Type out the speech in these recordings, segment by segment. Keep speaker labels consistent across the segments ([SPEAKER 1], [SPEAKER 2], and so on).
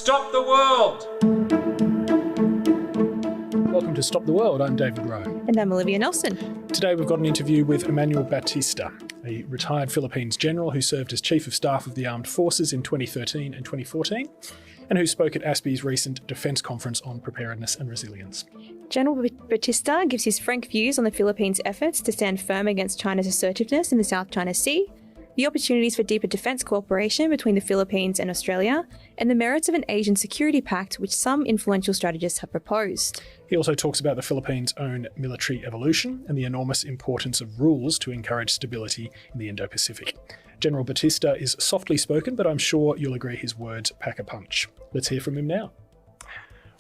[SPEAKER 1] Stop the World!
[SPEAKER 2] Welcome to Stop the World. I'm David Rowe.
[SPEAKER 3] And I'm Olivia Nelson.
[SPEAKER 2] Today we've got an interview with Emmanuel Bautista, a retired Philippines general who served as Chief of Staff of the Armed Forces in 2013 and 2014, and who spoke at ASPI's recent Defence Conference on Preparedness and Resilience.
[SPEAKER 3] General Bautista gives his frank views on the Philippines' efforts to stand firm against China's assertiveness in the South China Sea, the opportunities for deeper defence cooperation between the Philippines and Australia, and the merits of an Asian security pact which some influential strategists have proposed.
[SPEAKER 2] He also talks about the Philippines' own military evolution and the enormous importance of rules to encourage stability in the Indo-Pacific. General Bautista is softly spoken, but I'm sure you'll agree his words pack a punch. Let's hear from him now.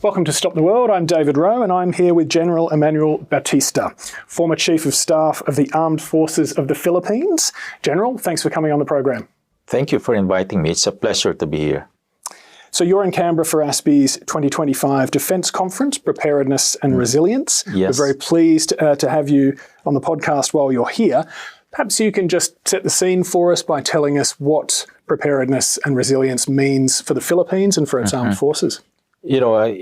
[SPEAKER 2] Welcome to Stop the World. I'm David Rowe, and I'm here with General Emmanuel Bautista, former Chief of Staff of the Armed Forces of the Philippines. General, thanks for coming on the program.
[SPEAKER 4] Thank you for inviting me. It's a pleasure to be here.
[SPEAKER 2] So you're in Canberra for ASPI's 2025 Defence Conference, Preparedness and Resilience.
[SPEAKER 4] Yes.
[SPEAKER 2] We're very pleased to have you on the podcast while you're here. Perhaps you can just set the scene for us by telling us what preparedness and resilience means for the Philippines and for its armed forces.
[SPEAKER 4] You know,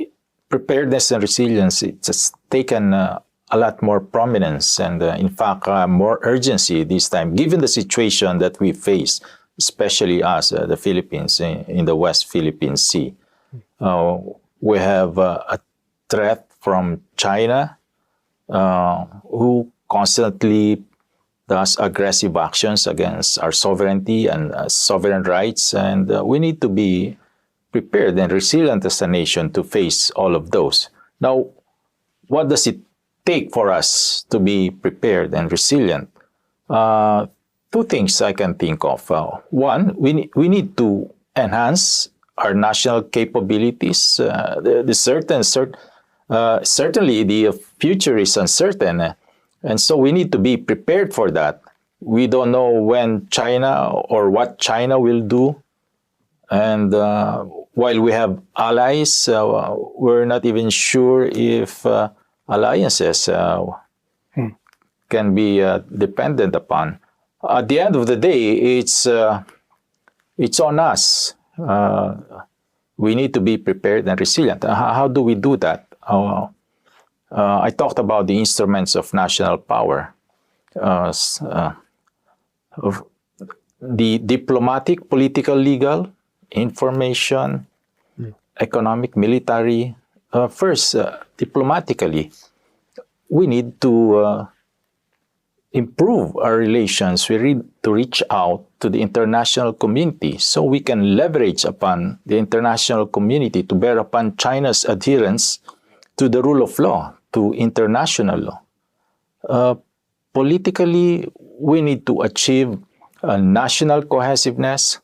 [SPEAKER 4] preparedness and resilience, it's just taken a lot more prominence and, in fact, more urgency this time, given the situation that we face, especially us, the Philippines, in the West Philippine Sea. We have a threat from China, who constantly does aggressive actions against our sovereignty and sovereign rights, and we need to be prepared and resilient as a nation to face all of those. Now, what does it take for us to be prepared and resilient? Two things I can think of. One, we need to enhance our national capabilities. Certainly, the future is uncertain, and so we need to be prepared for that. We don't know when China or what China will do. And while we have allies, we're not even sure if alliances can be dependent upon. At the end of the day, it's on us. We need to be prepared and resilient. How do we do that? I talked about the instruments of national power. The diplomatic, political, legal, information, economic, military. First, diplomatically, we need to improve our relations. We need to reach out to the international community so we can leverage upon the international community to bear upon China's adherence to the rule of law, to international law. Politically, we need to achieve national cohesiveness.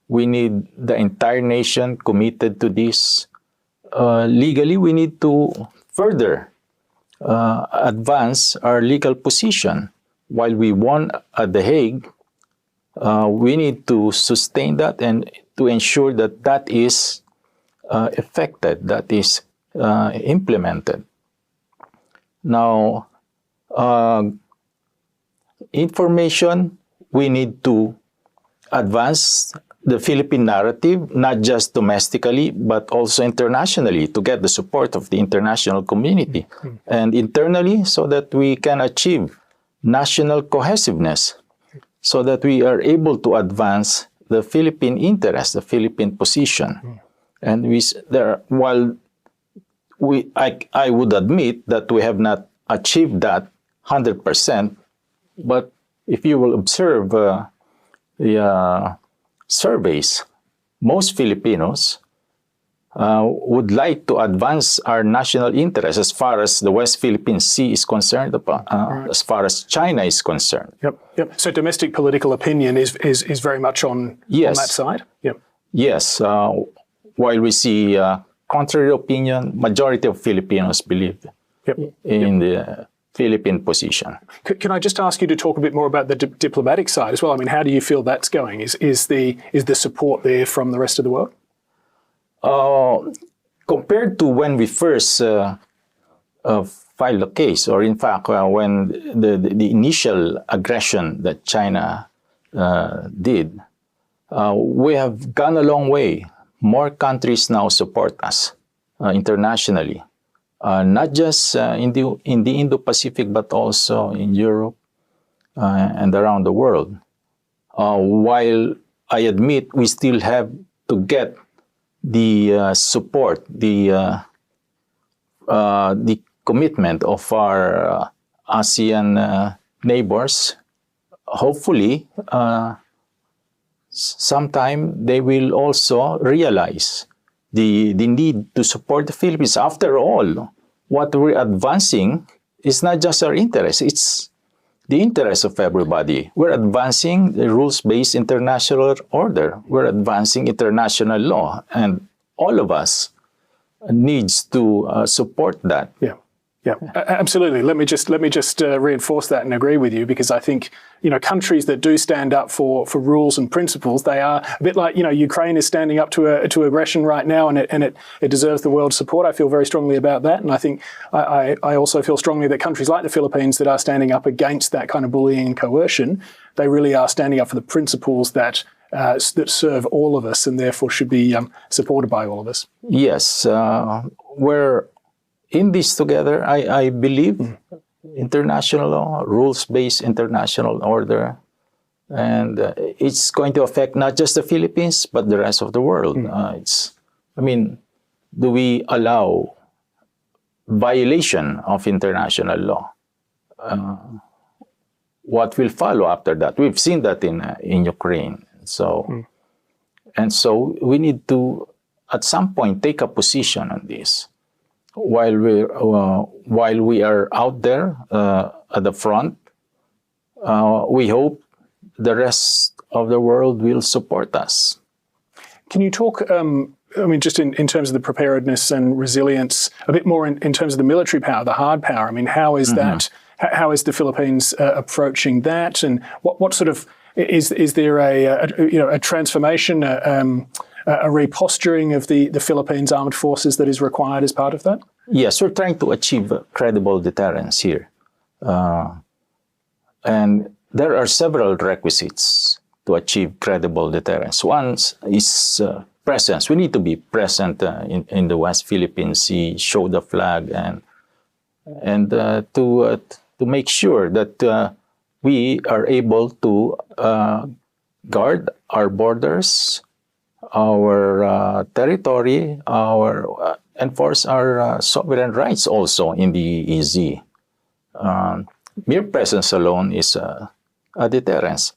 [SPEAKER 4] We need the entire nation committed to this. Legally, we need to further advance our legal position. While we won at The Hague, we need to sustain that and to ensure that that is effected, that is implemented. Now, information, we need to advance the Philippine narrative, not just domestically, but also internationally, to get the support of the international community. And internally, so that we can achieve national cohesiveness, so that we are able to advance the Philippine interest, the Philippine position. And I would admit that we have not achieved that 100%, but if you will observe the surveys, most Filipinos would like to advance our national interest as far as the West Philippine Sea is concerned, as far as China is concerned.
[SPEAKER 2] Yep. So domestic political opinion is very much on that side? Yep.
[SPEAKER 4] Yes. While we see contrary opinion, majority of Filipinos believe in the Philippine position.
[SPEAKER 2] Can I just ask you to talk a bit more about the diplomatic side as well? I mean, how do you feel that's going? Is the support there from the rest of the world?
[SPEAKER 4] Compared to when we first filed a case, or in fact, when the initial aggression that China did, We have gone a long way. More countries now support us internationally, not just in the Indo-Pacific, but also in Europe and around the world. While I admit we still have to get the support, the commitment of our ASEAN neighbors, hopefully, sometime they will also realize the need to support the Philippines. After all, what we're advancing is not just our interest, it's the interest of everybody. We're advancing the rules-based international order. We're advancing international law, and all of us needs to support that.
[SPEAKER 2] Yeah. Yeah, absolutely. Let me just reinforce that and agree with you, because I think, countries that do stand up for rules and principles, they are a bit like, Ukraine is standing up to aggression right now, and it deserves the world's support. I feel very strongly about that, and I think I also feel strongly that countries like the Philippines that are standing up against that kind of bullying and coercion, they really are standing up for the principles that serve all of us and therefore should be supported by all of us.
[SPEAKER 4] Yes, we're in this together. I believe international law, rules-based international order, and it's going to affect not just the Philippines, but the rest of the world. Do we allow violation of international law? What will follow after that? We've seen that in Ukraine. And so we need to, at some point, take a position on this. While we are out there at the front, we hope the rest of the world will support us.
[SPEAKER 2] Can you talk, just in terms of the preparedness and resilience, a bit more in terms of the military power, the hard power? How is that? How is the Philippines approaching that? And what sort of is there a transformation? A reposturing of the Philippines armed forces that is required as part of that?
[SPEAKER 4] Yes, we're trying to achieve credible deterrence here. And there are several requisites to achieve credible deterrence. One is presence. We need to be present in the West Philippine Sea, show the flag, and to make sure that we are able to guard our borders, our territory, enforce our sovereign rights also in the EEZ. Mere presence alone is a deterrence.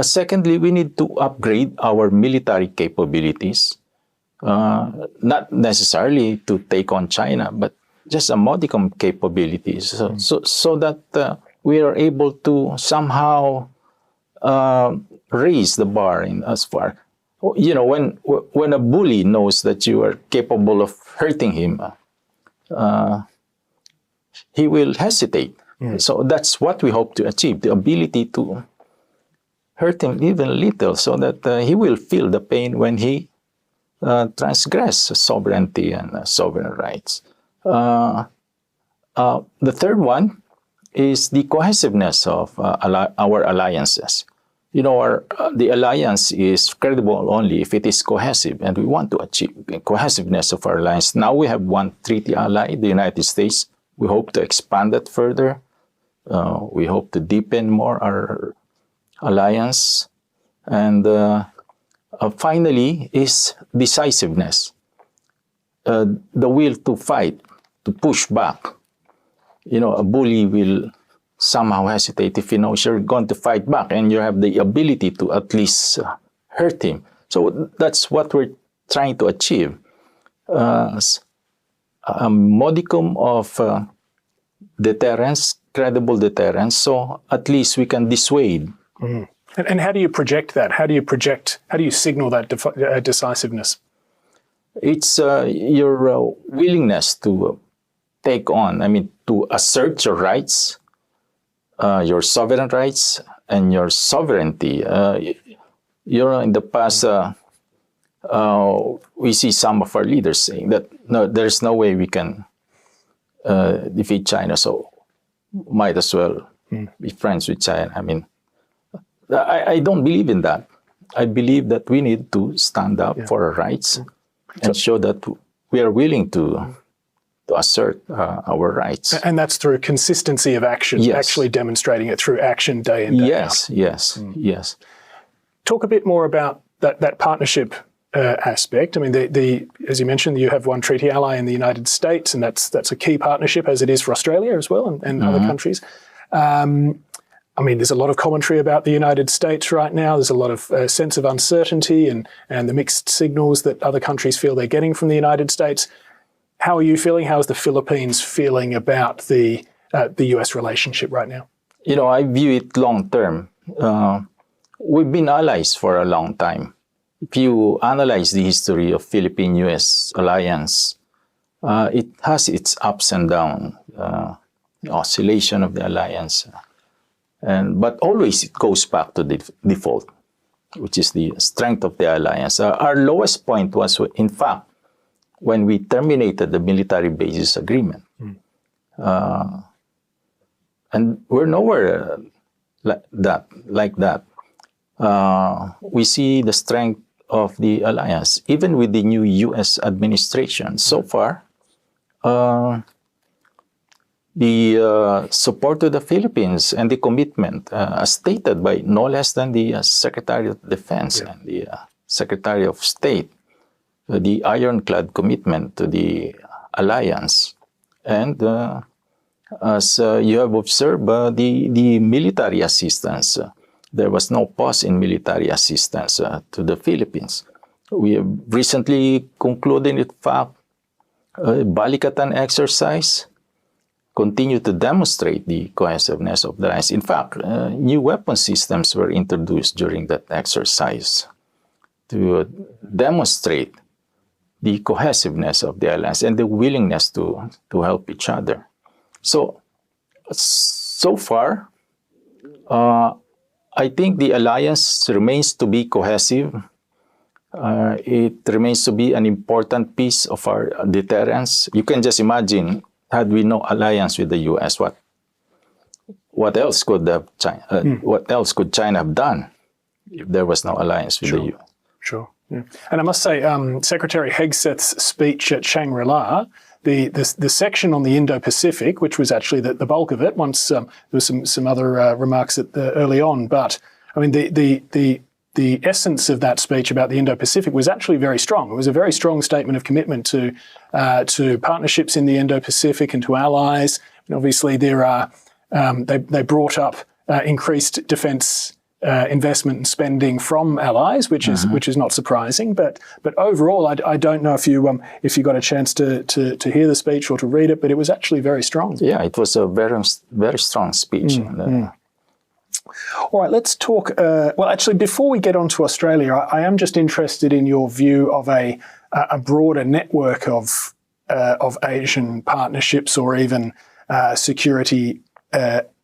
[SPEAKER 4] Secondly, we need to upgrade our military capabilities, not necessarily to take on China, but just a modicum capabilities, so that we are able to somehow raise the bar as far. When a bully knows that you are capable of hurting him, he will hesitate. So that's what we hope to achieve, the ability to hurt him even a little, so that he will feel the pain when he transgress sovereignty and sovereign rights. The third one is the cohesiveness of our alliances. The alliance is credible only if it is cohesive, and we want to achieve the cohesiveness of our alliance. Now we have one treaty ally, the United States. We hope to expand that further. We hope to deepen more our alliance. And finally is decisiveness, the will to fight, to push back. A bully will somehow hesitate if he knows you're going to fight back and you have the ability to at least hurt him. So that's what we're trying to achieve. A modicum of deterrence, credible deterrence, so at least we can dissuade.
[SPEAKER 2] And how do you project that? How do you signal that decisiveness?
[SPEAKER 4] It's your willingness to take on, to assert your rights, your sovereign rights, and your sovereignty. In the past, we see some of our leaders saying that, no, there's no way we can defeat China, so might as well be friends with China. I don't believe in that. I believe that we need to stand up for our rights and show that we are willing to assert our rights.
[SPEAKER 2] And that's through consistency of action, actually demonstrating it through action day in, day out.
[SPEAKER 4] Yes.
[SPEAKER 2] Talk a bit more about that partnership aspect. I mean, as you mentioned, you have one treaty ally in the United States, and that's a key partnership, as it is for Australia as well, and other countries. I mean, there's a lot of commentary about the United States right now. There's a lot of sense of uncertainty and the mixed signals that other countries feel they're getting from the United States. How are you feeling? How is the Philippines feeling about the US relationship right now?
[SPEAKER 4] You know, I view it long term. We've been allies for a long time. If you analyze the history of Philippine-US alliance, it has its ups and downs, oscillation of the alliance. But always it goes back to the default, which is the strength of the alliance. Our lowest point was, in fact, when we terminated the military bases agreement. And we're nowhere like that. We see the strength of the alliance, even with the new U.S. administration. So far, the support to the Philippines and the commitment, as stated by no less than the Secretary of Defense and the Secretary of State, the ironclad commitment to the alliance. And as you have observed, the military assistance, there was no pause in military assistance to the Philippines. We have recently concluded, in fact, a Balikatan exercise, continue to demonstrate the cohesiveness of the alliance. In fact, new weapon systems were introduced during that exercise to demonstrate the cohesiveness of the alliance and the willingness to help each other. So far, I think the alliance remains to be cohesive. It remains to be an important piece of our deterrence. You can just imagine, had we no alliance with the U.S., what else could China have done if there was no alliance with the U.S.?
[SPEAKER 2] Sure. Yeah. And I must say, Secretary Hegseth's speech at Shangri-La, the section on the Indo-Pacific, which was actually the bulk of it, once there was some other remarks early on, but I mean the essence of that speech about the Indo-Pacific was actually very strong. It was a very strong statement of commitment to partnerships in the Indo-Pacific and to allies. And obviously, there are they brought up increased defence investment and spending from allies, which is not surprising. But overall, I don't know if you got a chance to hear the speech or to read it, but it was actually very strong.
[SPEAKER 4] Yeah, it was a very very strong speech.
[SPEAKER 2] All right, let's talk. Well, actually, before we get on to Australia, I am just interested in your view of a broader network of Asian partnerships or even security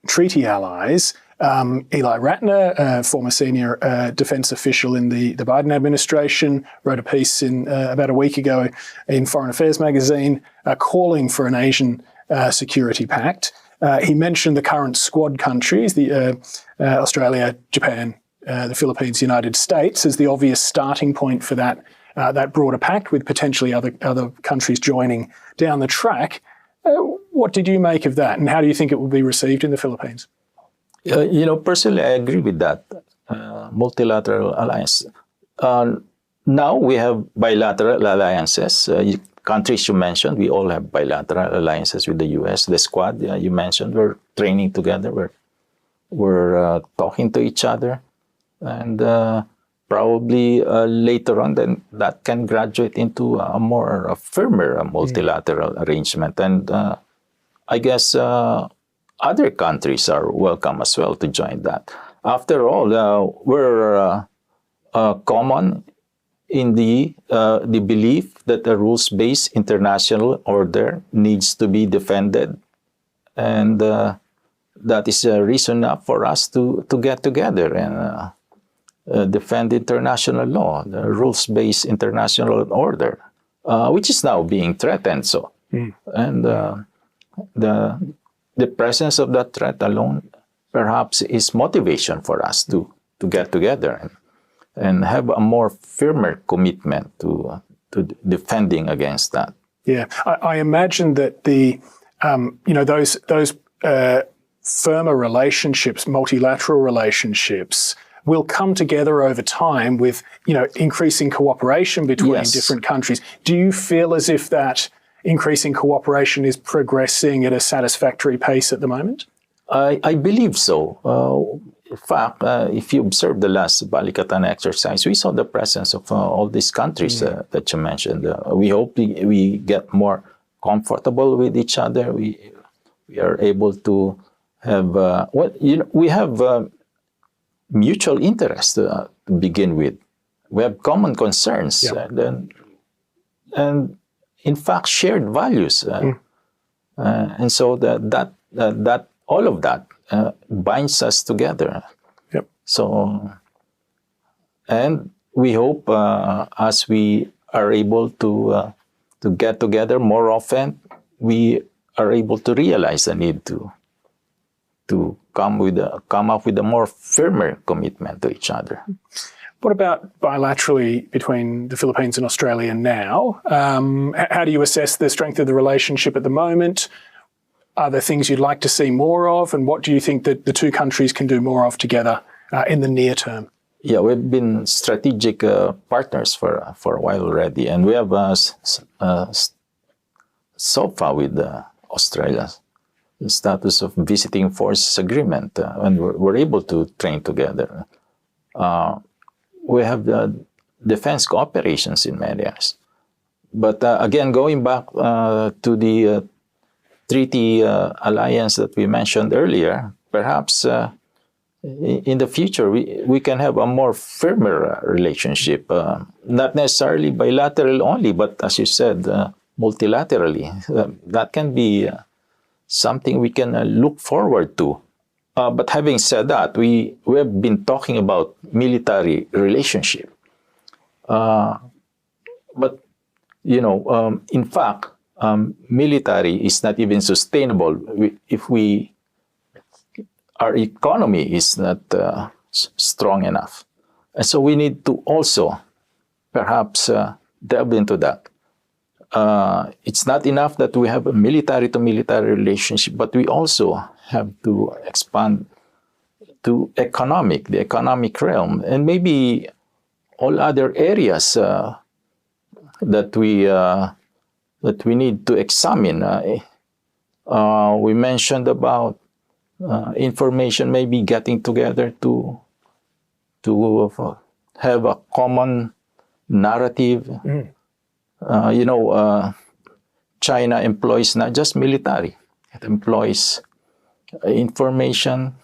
[SPEAKER 2] treaty allies. Eli Ratner, former senior defense official in the Biden administration, wrote a piece about a week ago in Foreign Affairs magazine calling for an Asian security pact. He mentioned the current Squad countries, the Australia, Japan, the Philippines, United States, as the obvious starting point for that broader pact, with potentially other countries joining down the track. What did you make of that, and how do you think it will be received in the Philippines?
[SPEAKER 4] Personally, I agree with that multilateral alliance. Now we have bilateral alliances. Countries you mentioned, we all have bilateral alliances with the U.S. The Squad you mentioned, we're training together. We're talking to each other, and probably later on, then that can graduate into a firmer multilateral arrangement. And I guess other countries are welcome as well to join that. After all, we're common in the belief that a rules-based international order needs to be defended, and that is a reason enough for us to get together and defend international law, the rules-based international order, which is now being threatened. And the presence of that threat alone perhaps is motivation for us to get together and have a more firmer commitment to defending against that.
[SPEAKER 2] Yeah, I imagine that those firmer relationships, multilateral relationships, will come together over time with increasing cooperation between different countries. Do you feel as if that increasing cooperation is progressing at a satisfactory pace at the moment?
[SPEAKER 4] I believe so. In fact, if you observe the last Balikatan exercise, we saw the presence of all these countries that you mentioned. We hope we get more comfortable with each other. We are able to have we have mutual interest to begin with. We have common concerns, and in fact shared values, and so that all of that binds us together.
[SPEAKER 2] Yep.
[SPEAKER 4] So, and we hope as we are able to get together more often, we are able to realize the need to come up with a more firmer commitment to each other.
[SPEAKER 2] What about bilaterally between the Philippines and Australia now? How do you assess the strength of the relationship at the moment? Are there things you'd like to see more of? And what do you think that the two countries can do more of together in the near term?
[SPEAKER 4] Yeah, we've been strategic partners for a while already. And we have so far with Australia the status of visiting forces agreement, and we're able to train together. We have defense cooperations in many areas. But again, going back to the treaty alliance that we mentioned earlier, perhaps in the future we can have a more firmer relationship, not necessarily bilateral only, but as you said, multilaterally. That can be something we can look forward to. But having said that, we have been talking about military relationship. But, in fact, military is not even sustainable if our economy is not strong enough. And so we need to also perhaps delve into that. It's not enough that we have a military-to-military relationship, but we also have to expand to the economic realm, and maybe all other areas that we need to examine. We mentioned about information, maybe getting together to have a common narrative. China employs not just military; it employs information,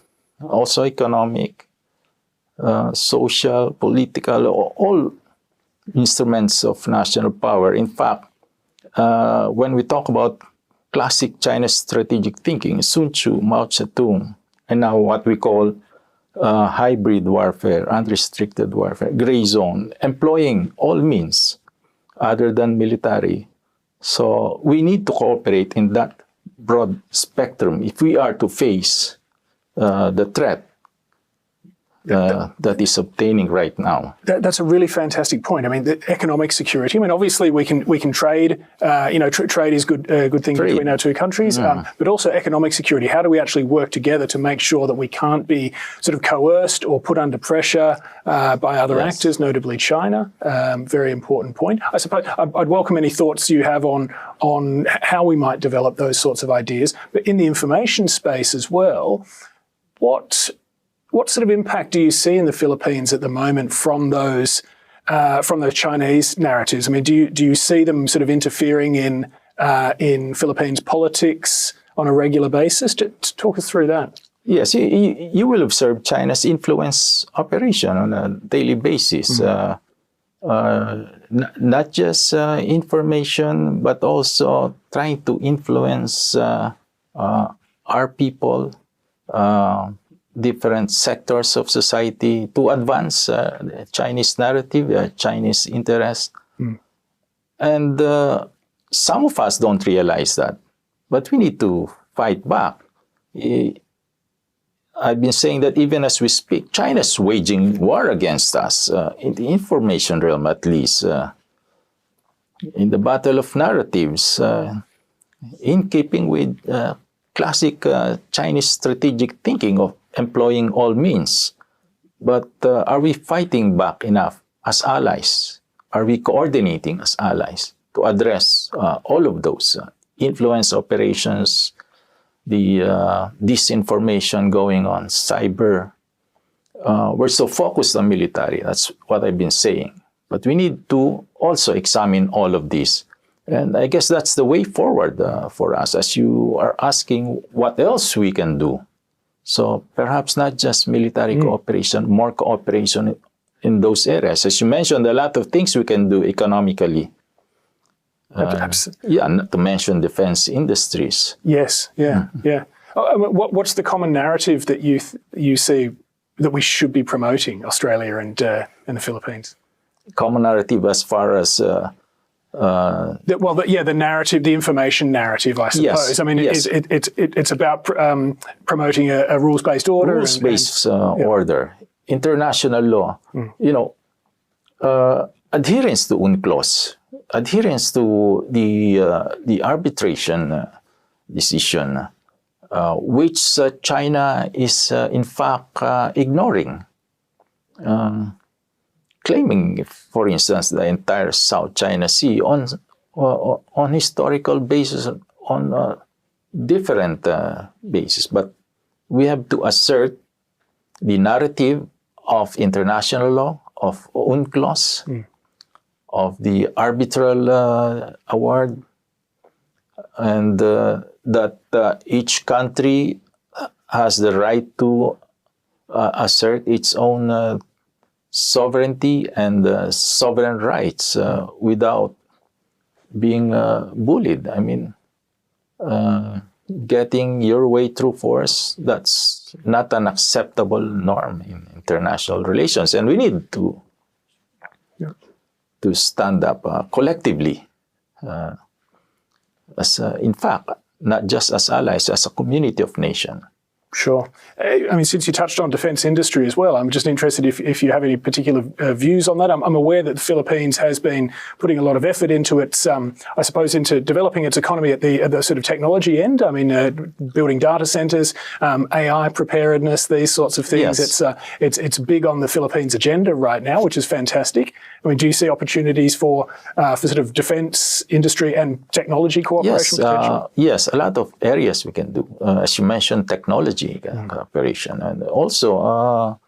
[SPEAKER 4] also economic, social, political, all instruments of national power. In fact, when we talk about classic Chinese strategic thinking, Sun Tzu, Mao Zedong, and now what we call hybrid warfare, unrestricted warfare, gray zone, employing all means other than military. So we need to cooperate in that broad spectrum if we are to face the threat that is obtaining right now.
[SPEAKER 2] That's a really fantastic point. I mean, the economic security. I mean, obviously we can trade. Trade is good thing between our two countries. But also economic security. How do we actually work together to make sure that we can't be sort of coerced or put under pressure by other actors, notably China? Very important point. I suppose I'd welcome any thoughts you have on how we might develop those sorts of ideas. But in the information space as well, what sort of impact do you see in the Philippines at the moment from those Chinese narratives? I mean, do you see them sort of interfering in Philippines politics on a regular basis? To talk us through that.
[SPEAKER 4] Yes, you will observe China's influence operation on a daily basis. Not just information, but also trying to influence our people, different sectors of society to advance the Chinese narrative, Chinese interest. And some of us don't realize that, but we need to fight back. I've been saying that even as we speak, China's waging war against us, in the information realm at least, in the battle of narratives, in keeping with classic Chinese strategic thinking of employing all means. But are we fighting back enough as allies? Are we coordinating as allies to address all of those influence operations, the disinformation going on, cyber? We're so focused on military. That's what I've been saying. But we need to also examine all of this. And I guess that's the way forward for us, as you are asking what else we can do. So perhaps not just military cooperation, more cooperation in those areas. As you mentioned, a lot of things we can do economically. Yeah, not to mention defense industries.
[SPEAKER 2] Yes, yeah, yeah. What's the common narrative that you see that we should be promoting, Australia and the Philippines?
[SPEAKER 4] Common narrative as far as...
[SPEAKER 2] the narrative, the information narrative, I suppose.
[SPEAKER 4] Yes,
[SPEAKER 2] I mean,
[SPEAKER 4] yes.
[SPEAKER 2] it's about promoting a rules-based order.
[SPEAKER 4] Rules-based order, international law. You know, adherence to UNCLOS, adherence to the arbitration decision, which China is in fact ignoring. Claiming, for instance, the entire South China Sea on historical basis, on different basis. But we have to assert the narrative of international law, of UNCLOS, of the arbitral award, and that each country has the right to assert its own sovereignty and sovereign rights without being bullied. I mean, getting your way through force, that's not an acceptable norm in international relations. And we need to stand up collectively, as in fact, not just as allies, as a community of nations.
[SPEAKER 2] Sure. I mean, since you touched on defence industry as well, I'm just interested if you have any particular views on that. I'm aware that the Philippines has been putting a lot of effort into its, I suppose, into developing its economy at the sort of technology end. I mean, building data centres, AI preparedness, these sorts of things.
[SPEAKER 4] Yes.
[SPEAKER 2] It's big on the Philippines agenda right now, which is fantastic. I mean, do you see opportunities for sort of defence industry and technology cooperation potential?
[SPEAKER 4] Yes, a lot of areas we can do. As you mentioned, technology cooperation, and also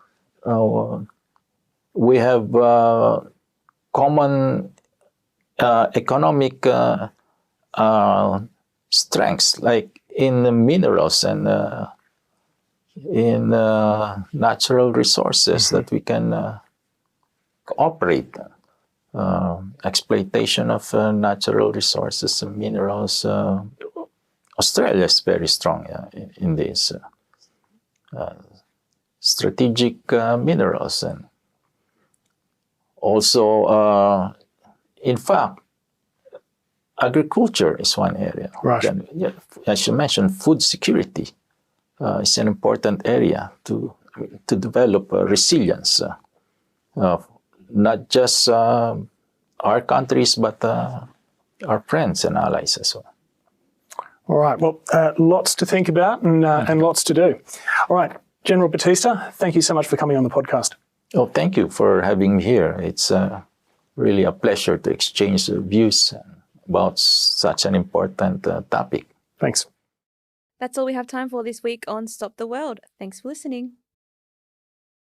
[SPEAKER 4] we have common economic strengths, like in minerals and in natural resources that we can cooperate. Exploitation of natural resources and minerals. Australia is very strong in this. Strategic minerals, and also, in fact, agriculture is one area.
[SPEAKER 2] Right.
[SPEAKER 4] As you mentioned, food security is an important area to develop resilience, not just our countries, but our friends and allies as well.
[SPEAKER 2] All right. Well, lots to think about and lots to do. All right. General Bautista, thank you so much for coming on the podcast.
[SPEAKER 4] Oh, thank you for having me here. It's really a pleasure to exchange views about such an important topic.
[SPEAKER 2] Thanks.
[SPEAKER 3] That's all we have time for this week on Stop the World. Thanks for listening.